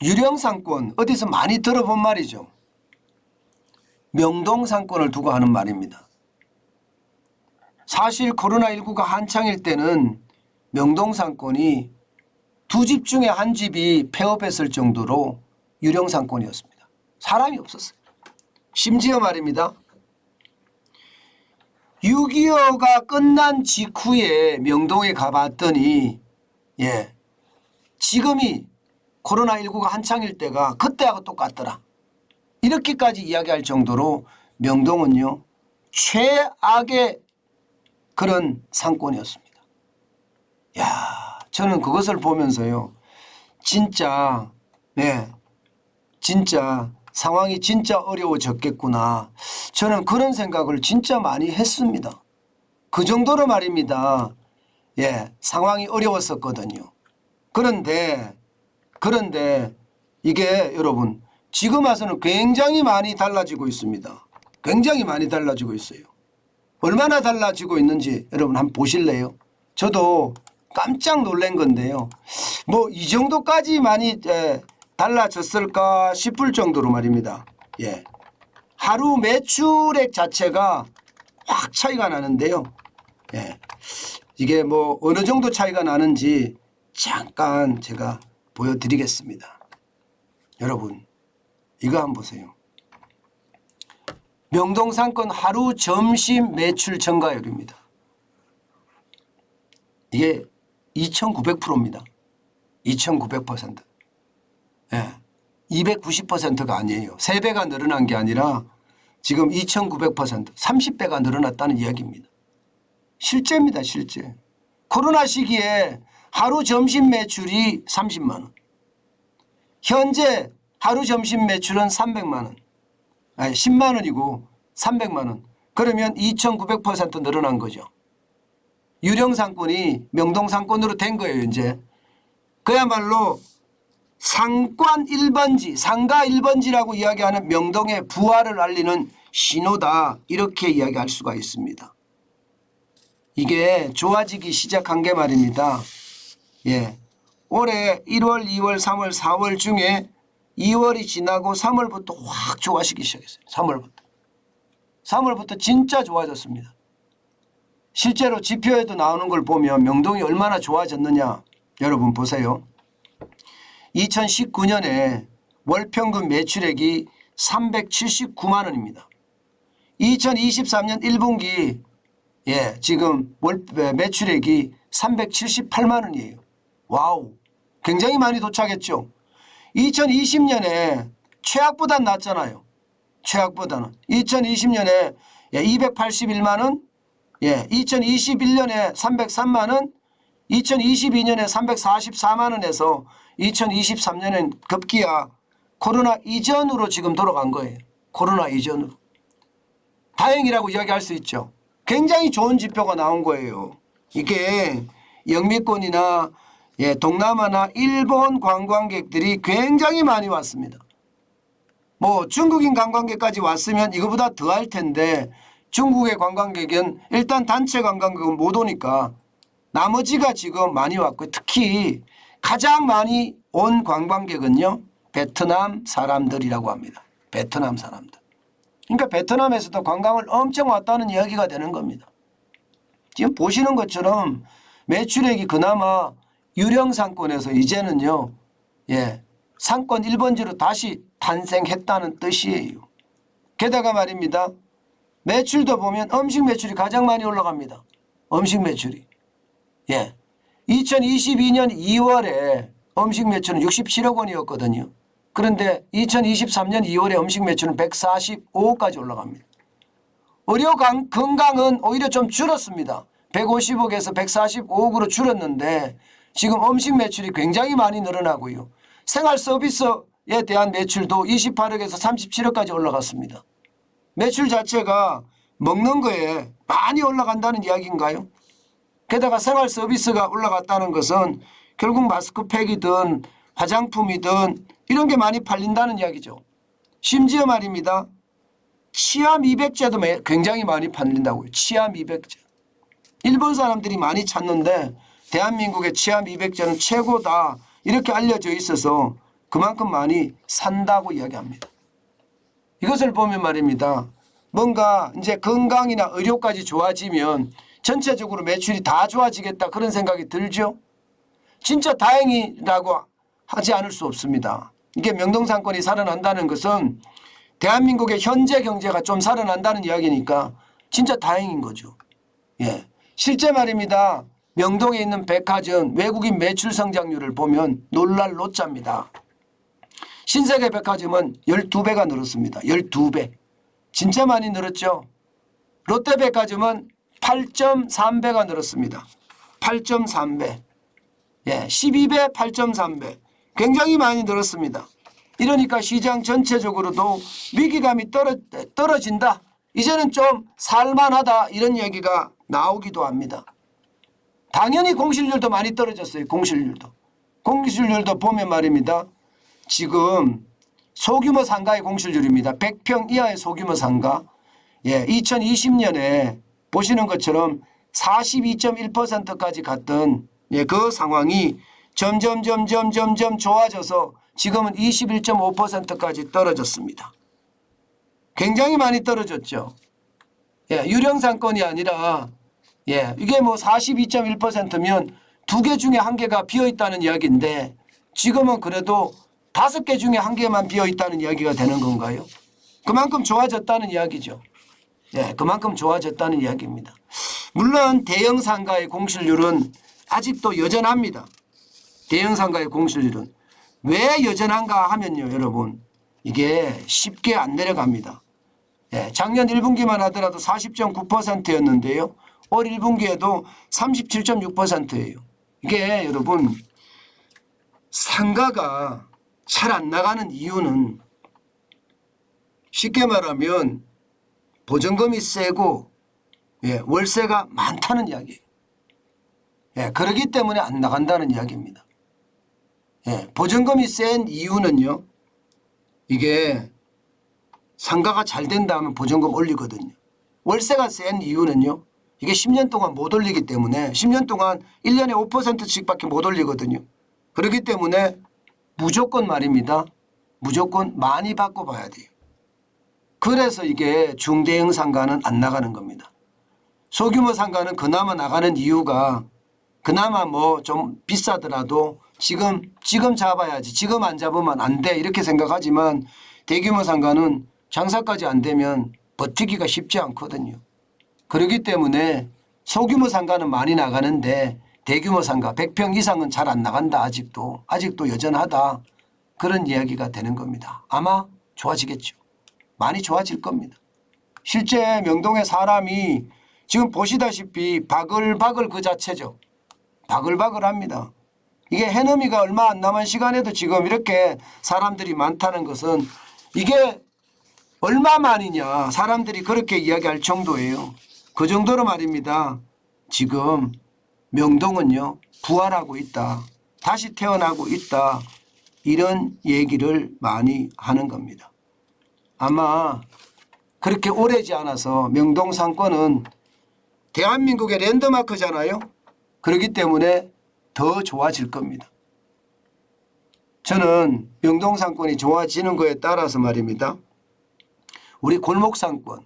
유령상권 어디서 많이 들어본 말이죠. 명동상권을 두고 하는 말입니다. 사실 코로나19가 한창일 때는 명동상권이 두 집 중에 한 집이 폐업했을 정도로 유령상권이었습니다. 사람이 없었어요. 심지어 말입니다. 6.25가 끝난 직후에 명동에 가봤더니 지금이 코로나19가 한창일 때가 그때하고 똑같더라. 이렇게까지 이야기할 정도로 명동은요 최악의 그런 상권이었습니다. 야, 저는 그것을 보면서요 진짜 진짜 상황이 진짜 어려워졌겠구나. 저는 그런 생각을 진짜 많이 했습니다. 그 정도로 말입니다. 상황이 어려웠었거든요. 그런데 이게 여러분 지금 와서는 굉장히 많이 달라지고 있습니다. 굉장히 많이 달라지고 있어요. 얼마나 달라지고 있는지 여러분 한번 보실래요? 저도 깜짝 놀란 건데요. 뭐 이 정도까지 많이 달라졌을까 싶을 정도로 말입니다. 하루 매출액 자체가 확 차이가 나는데요. 이게 뭐 어느 정도 차이가 나는지 잠깐 제가 보여드리겠습니다. 여러분 이거 한번 보세요. 명동상권 하루 점심 매출 증가율입니다. 이게 2900%입니다. 2900%. 290%가 아니에요. 3배가 늘어난 게 아니라 지금 2900% 30배가 늘어났다는 이야기입니다. 실제입니다. 실제. 코로나 시기에 하루 점심 매출이 30만 원. 현재 하루 점심 매출은 300만 원. 아니 10만 원이고 300만 원. 그러면 2900% 늘어난 거죠. 유령상권이 명동상권으로 된 거예요. 이제. 그야말로 상권 1번지, 상가 1번지라고 이야기하는 명동의 부활을 알리는 신호다. 이렇게 이야기할 수가 있습니다. 이게 좋아지기 시작한 게 말입니다. 올해 1월, 2월, 3월, 4월 중에 2월이 지나고 3월부터 확 좋아지기 시작했어요. 3월부터 진짜 좋아졌습니다. 실제로 지표에도 나오는 걸 보면 명동이 얼마나 좋아졌느냐 여러분 보세요. 2019년에 월평균 매출액이 379만 원입니다. 2023년 1분기 지금 매출액이 378만 원이에요. 와우, 굉장히 많이 도착했죠. 2020년에 최악보다는 낫잖아요. 최악보다는. 2020년에 281만 원, 2021년에 303만 원, 2022년에 344만 원에서 2023년엔 급기야 코로나 이전으로 지금 돌아간 거예요. 코로나 이전으로. 다행이라고 이야기할 수 있죠. 굉장히 좋은 지표가 나온 거예요. 이게 영미권이나 동남아나 일본 관광객들이 굉장히 많이 왔습니다. 뭐 중국인 관광객까지 왔으면 이거보다 더 할 텐데 중국의 관광객은 일단 단체 관광객은 못 오니까 나머지가 지금 많이 왔고 특히 가장 많이 온 관광객은요 베트남 사람들이라고 합니다. 베트남 사람들. 그러니까 베트남에서도 관광을 엄청 왔다는 이야기가 되는 겁니다. 지금 보시는 것처럼 매출액이 그나마 유령상권에서 이제는요 상권 1번지로 다시 탄생했다는 뜻이에요. 게다가 말입니다. 매출도 보면 음식 매출이 가장 많이 올라갑니다. 음식 매출이. 2022년 2월에 음식 매출은 67억 원이었거든요. 그런데 2023년 2월에 음식 매출은 145억까지 올라갑니다. 의료 건강은 오히려 좀 줄었습니다. 150억에서 145억으로 줄었는데 지금 음식 매출이 굉장히 많이 늘어나고요. 생활 서비스에 대한 매출도 28억에서 37억까지 올라갔습니다. 매출 자체가 먹는 거에 많이 올라간다는 이야기인가요? 게다가 생활 서비스가 올라갔다는 것은 결국 마스크팩이든 화장품이든 이런 게 많이 팔린다는 이야기죠. 심지어 말입니다. 치아 미백제도 굉장히 많이 팔린다고요. 치아 미백제. 일본 사람들이 많이 찾는데 대한민국의 치아 미백제는 최고다 이렇게 알려져 있어서 그만큼 많이 산다고 이야기합니다. 이것을 보면 말입니다. 뭔가 이제 건강이나 의료까지 좋아지면 전체적으로 매출이 다 좋아지겠다 그런 생각이 들죠. 진짜 다행이라고 하지 않을 수 없습니다. 이게 명동상권이 살아난다는 것은 대한민국의 현재 경제가 좀 살아난다는 이야기니까 진짜 다행인 거죠. 예. 실제 말입니다. 명동에 있는 백화점 외국인 매출 성장률을 보면 놀랄 노짜입니다. 신세계 백화점은 12배가 늘었습니다. 12배. 진짜 많이 늘었죠. 롯데백화점은 8.3배가 늘었습니다. 8.3배. 예, 12배, 8.3배. 굉장히 많이 늘었습니다. 이러니까 시장 전체적으로도 위기감이 떨어진다. 이제는 좀 살만하다 이런 얘기가 나오기도 합니다. 당연히 공실률도 많이 떨어졌어요. 공실률도 보면 말입니다. 지금 소규모 상가의 공실률입니다. 100평 이하의 소규모 상가. 예, 2020년에 보시는 것처럼 42.1%까지 갔던 예, 그 상황이 점점 좋아져서 지금은 21.5%까지 떨어졌습니다. 굉장히 많이 떨어졌죠. 예, 유령상권이 아니라 예, 이게 뭐 42.1%면 2개 중에 1개가 비어있다는 이야기인데 지금은 그래도 5개 중에 1개만 비어있다는 이야기가 되는 건가요? 그만큼 좋아졌다는 이야기죠. 예, 그만큼 좋아졌다는 이야기입니다. 물론 대형 상가의 공실률은 아직도 여전합니다. 대형 상가의 공실률은 왜 여전한가 하면요, 여러분. 이게 쉽게 안 내려갑니다. 예, 작년 1분기만 하더라도 40.9%였는데요. 올 1분기에도 37.6%예요. 이게 여러분 상가가 잘 안 나가는 이유는 쉽게 말하면 보증금이 세고 예, 월세가 많다는 이야기예요. 예, 그렇기 때문에 안 나간다는 이야기입니다. 예, 보증금이 센 이유는요. 이게 상가가 잘 된다 하면 보증금 올리거든요. 월세가 센 이유는요. 이게 10년 동안 못 올리기 때문에 10년 동안 1년에 5%씩밖에 못 올리거든요. 그렇기 때문에 무조건 말입니다. 무조건 많이 바꿔봐야 돼요. 그래서 이게 중대형 상가는 안 나가는 겁니다. 소규모 상가는 그나마 나가는 이유가 그나마 뭐 좀 비싸더라도 지금 잡아야지 지금 안 잡으면 안 돼 이렇게 생각하지만 대규모 상가는 장사까지 안 되면 버티기가 쉽지 않거든요. 그렇기 때문에 소규모 상가는 많이 나가는데 대규모 상가 100평 이상은 잘 안 나간다. 아직도 여전하다. 그런 이야기가 되는 겁니다. 아마 좋아지겠죠. 많이 좋아질 겁니다. 실제 명동의 사람이 지금 보시다시피 바글바글 그 자체죠. 바글바글합니다. 이게 해넘이가 얼마 안 남은 시간에도 지금 이렇게 사람들이 많다는 것은 이게 얼마만이냐 사람들이 그렇게 이야기할 정도예요. 그 정도로 말입니다. 지금 명동은요 부활하고 있다. 다시 태어나고 있다. 이런 얘기를 많이 하는 겁니다. 아마 그렇게 오래지 않아서 명동 상권은 대한민국의 랜드마크잖아요. 그렇기 때문에 더 좋아질 겁니다. 저는 명동 상권이 좋아지는 거에 따라서 말입니다. 우리 골목 상권,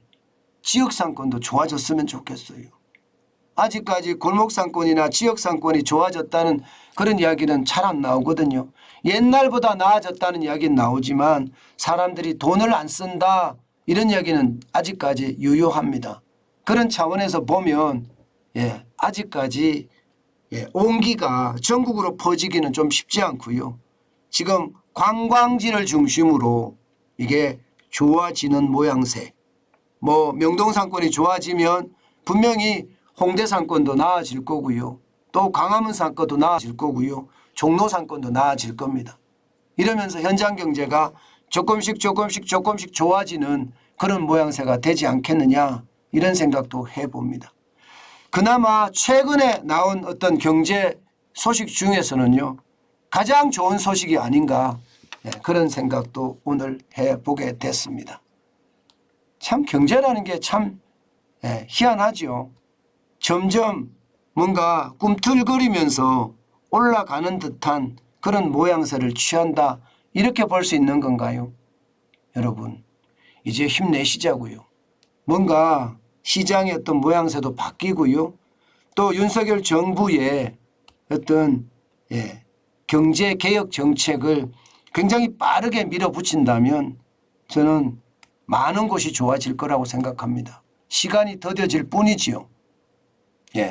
지역 상권도 좋아졌으면 좋겠어요. 아직까지 골목 상권이나 지역 상권이 좋아졌다는 그런 이야기는 잘 안 나오거든요. 옛날보다 나아졌다는 이야기는 나오지만 사람들이 돈을 안 쓴다 이런 이야기는 아직까지 유효합니다. 그런 차원에서 보면 예, 아직까지 예, 온기가 전국으로 퍼지기는 좀 쉽지 않고요. 지금 관광지를 중심으로 이게 좋아지는 모양새. 뭐 명동 상권이 좋아지면 분명히 홍대 상권도 나아질 거고요. 또 광화문 상권도 나아질 거고요. 종로 상권도 나아질 겁니다. 이러면서 현장 경제가 조금씩 좋아지는 그런 모양새가 되지 않겠느냐 이런 생각도 해봅니다. 그나마 최근에 나온 어떤 경제 소식 중에서는요. 가장 좋은 소식이 아닌가 그런 생각도 오늘 해보게 됐습니다. 참 경제라는 게 참 희한하죠. 점점 뭔가 꿈틀거리면서 올라가는 듯한 그런 모양새를 취한다 이렇게 볼 수 있는 건가요? 여러분 이제 힘내시자고요. 뭔가 시장의 어떤 모양새도 바뀌고요. 또 윤석열 정부의 어떤 경제개혁 정책을 굉장히 빠르게 밀어붙인다면 저는 많은 곳이 좋아질 거라고 생각합니다. 시간이 더뎌질 뿐이지요.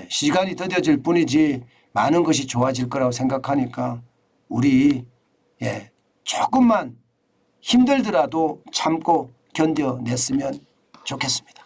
시간이 더뎌질 뿐이지 많은 것이 좋아질 거라고 생각하니까 우리 조금만 힘들더라도 참고 견뎌냈으면 좋겠습니다.